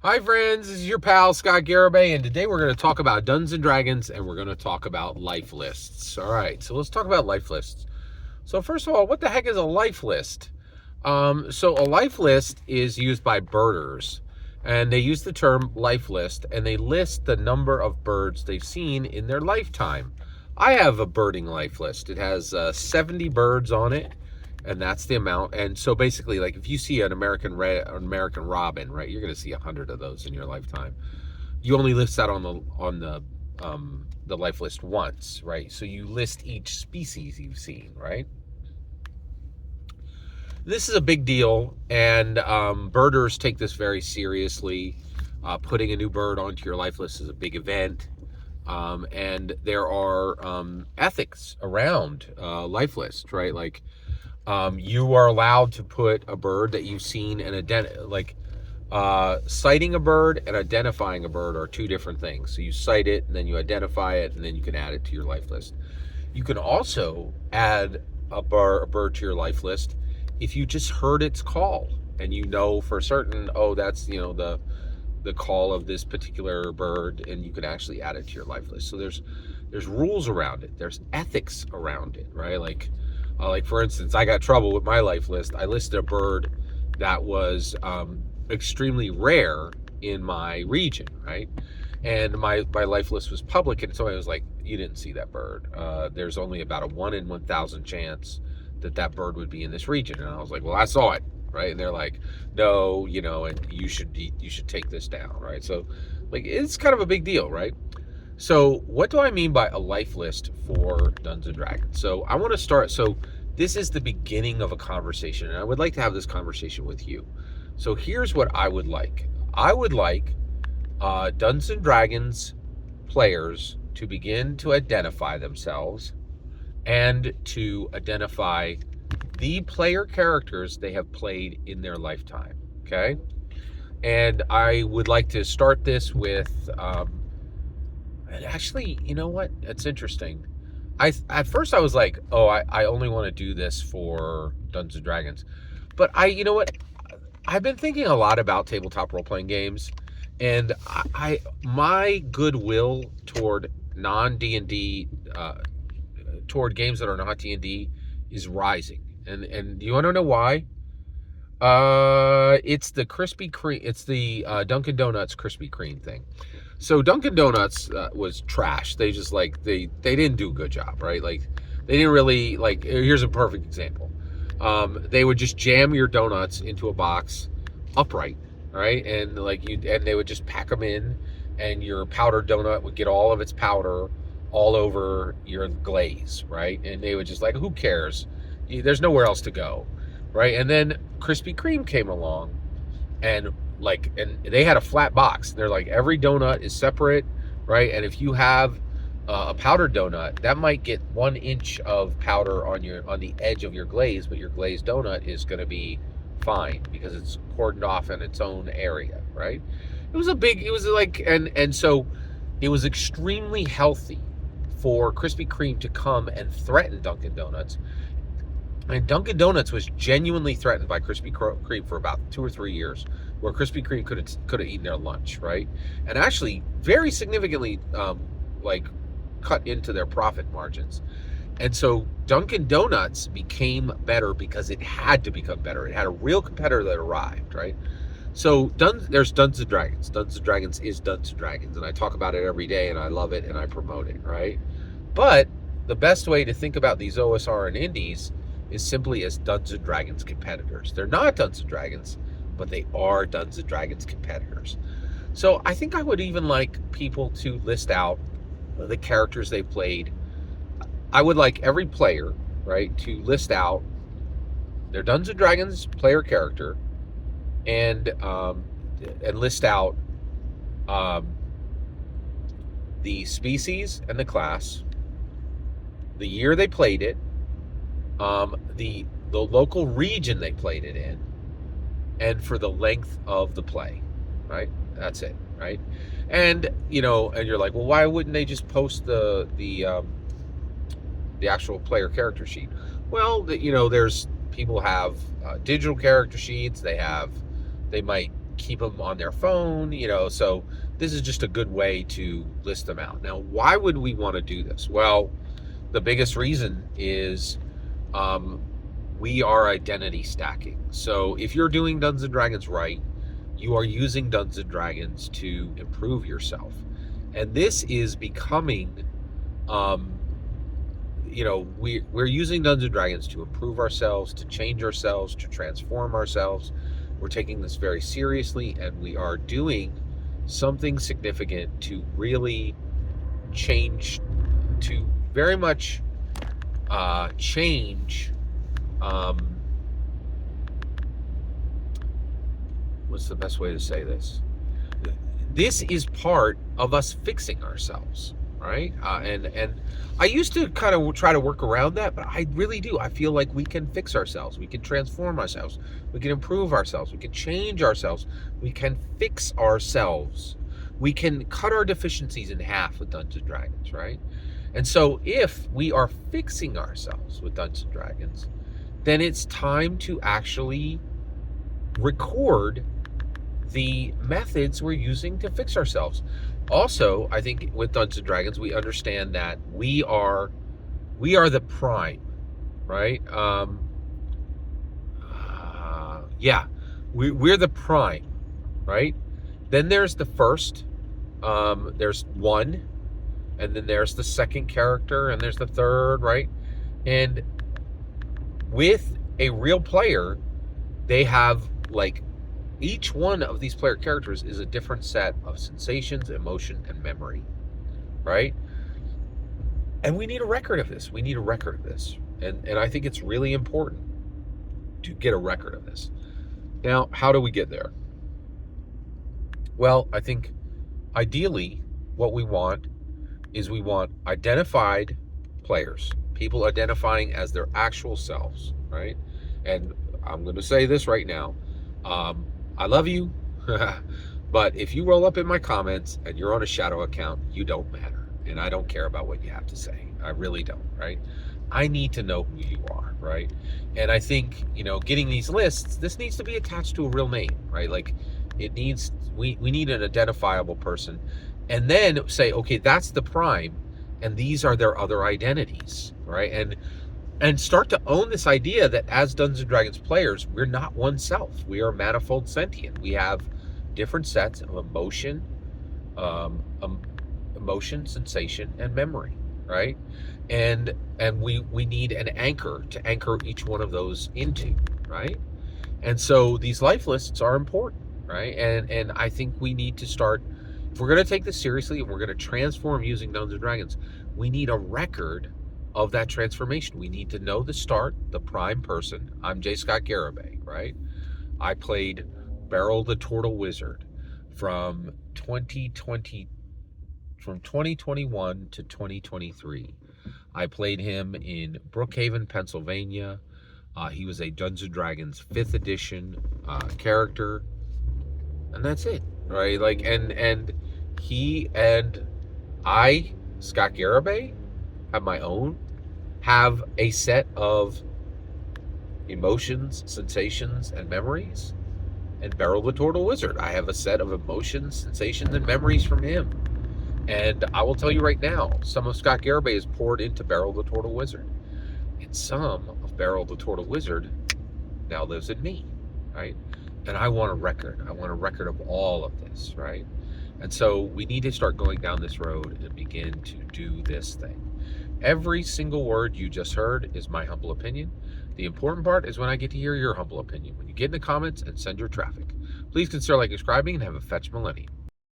Hi friends, this is your pal Scott Garibay, and today we're going to talk about Dungeons and Dragons, and we're going to talk about life lists. All right, so let's talk about life lists. So first of all, what the heck is a life list? So a life list is used by birders, and they use the term life list, and they list the number of birds they've seen in their lifetime. I have a birding life list. It has 70 birds on it, and that's the amount. And so basically, like if you see an American robin, right, you're going to see 100 of those in your lifetime. You only list that on the life list once, right? So you list each species you've seen, right? This is a big deal, and birders take this very seriously. Putting a new bird onto your life list is a big event. And there are ethics around life lists, right? Like you are allowed to put a bird that you've seen and sighting a bird and identifying a bird are two different things. So you sight it, and then you identify it, and then you can add it to your life list. You can also add a bird to your life list if you just heard its call and you know for certain, oh, that's the call of this particular bird, and you can actually add it to your life list. So there's rules around it. There's ethics around it, right? Like for instance, I got trouble with my life list. I listed a bird that was extremely rare in my region, right? And my life list was public, and so I was like, you didn't see that bird. There's only about a 1 in 1,000 chance that bird would be in this region. And I was like, well, I saw it, right? And they're like, no, and you should take this down, right? So like it's kind of a big deal, right? So what do I mean by a life list for Dungeons and Dragons? So I want to start. So this is the beginning of a conversation, and I would like to have this conversation with you. So here's what I would like. I would like Dungeons and Dragons players to begin to identify themselves and to identify the player characters they have played in their lifetime. Okay. And I would like to start this with, and actually, you know what? It's interesting. At first I was like, oh, I only want to do this for Dungeons and Dragons. But you know what? I've been thinking a lot about tabletop role playing games, and my goodwill toward non D&D, toward games that are not D&D, is rising. And you want to know why? It's the Krispy Kreme. It's the Dunkin' Donuts Krispy Kreme thing. So Dunkin' Donuts was trash. They just they didn't do a good job, right? Like they didn't really like. Here's a perfect example. They would just jam your donuts into a box, upright, right? And they would just pack them in, and your powdered donut would get all of its powder all over your glaze, right? And they would just like, who cares? There's nowhere else to go, right? And then Krispy Kreme came along, and they had a flat box. They're like, every donut is separate, right? And if you have a powdered donut, that might get 1 inch of powder on the edge of your glaze, but your glazed donut is going to be fine because it's cordoned off in its own area, right? And so it was extremely healthy for Krispy Kreme to come and threaten Dunkin' Donuts. And Dunkin' Donuts was genuinely threatened by Krispy Kreme for about 2 or 3 years, where Krispy Kreme could have eaten their lunch, right? And actually, very significantly, cut into their profit margins. And so Dunkin' Donuts became better because it had to become better. It had a real competitor that arrived, right? So there's Dungeons and Dragons. Dungeons and Dragons is Dungeons and Dragons, and I talk about it every day, and I love it, and I promote it, right? But the best way to think about these OSR and indies is simply as Dungeons and Dragons competitors. They're not Dungeons and Dragons, but they are Dungeons and Dragons competitors. So I think I would even like people to list out the characters they played. I would like every player, right, to list out their Dungeons and Dragons player character, and list out the species and the class, the year they played it, the local region they played it in, and for the length of the play, right? That's it, right? And and you're like, well, why wouldn't they just post the actual player character sheet? Well, there's people have digital character sheets. They might keep them on their phone, so this is just a good way to list them out. Now, why would we want to do this? Well, the biggest reason is we are identity stacking. So if you're doing Dungeons and Dragons right, you are using Dungeons and Dragons to improve yourself. And this is becoming, we're using Dungeons and Dragons to improve ourselves, to change ourselves, to transform ourselves. We're taking this very seriously, and we are doing something significant to really change, to very much change. What's the best way to say this? This is part of us fixing ourselves, right? And I used to kind of try to work around that, but I really do. I feel like we can fix ourselves. We can transform ourselves. We can improve ourselves. We can change ourselves. We can fix ourselves. We can cut our deficiencies in half with Dungeons and Dragons, right? And so if we are fixing ourselves with Dungeons and Dragons, then it's time to actually record the methods we're using to fix ourselves. Also, I think with Dungeons and Dragons, we understand that we are the prime, right? We're the prime, right? Then there's the first, there's one, and then there's the second character, and there's the third, right? And with a real player, they have, like, each one of these player characters is a different set of sensations, emotion, and memory, right? And we need a record of this. And I think it's really important to get a record of this. Now, how do we get there? Well, I think ideally what we want is we want identified players, people identifying as their actual selves, right? And I'm going to say this right now. I love you, but if you roll up in my comments and you're on a shadow account, you don't matter. And I don't care about what you have to say. I really don't, right? I need to know who you are, right? And I think, getting these lists, this needs to be attached to a real name, right? Like we need an identifiable person, and then say, okay, that's the prime, and these are their other identities, right? And start to own this idea that as Dungeons and Dragons players, we're not one self. We are manifold sentient. We have different sets of emotion, sensation, and memory, right? And we need an anchor to anchor each one of those into, right? And so these life lists are important, right? And I think we need to start, if we're going to take this seriously and we're going to transform using Dungeons and Dragons, we need a record of that transformation. We need to know the start, the prime person. I'm J. Scott Garibay, right? I played Beryl the Turtle Wizard from 2021 to 2023. I played him in Brookhaven, Pennsylvania. He was a Dungeons and Dragons 5th edition character, and that's it, right? Like, and he and I, Scott Garibay, have a set of emotions, sensations, and memories. And Beryl the Turtle Wizard, I have a set of emotions, sensations, and memories from him. And I will tell you right now, some of Scott Garibay is poured into Beryl the Turtle Wizard. And some of Beryl the Turtle Wizard now lives in me, right? And I want a record. I want a record of all of this, right? And so we need to start going down this road and begin to do this thing. Every single word you just heard is my humble opinion. The important part is when I get to hear your humble opinion. When you get in the comments and send your traffic. Please consider subscribing and have a fetch millennium.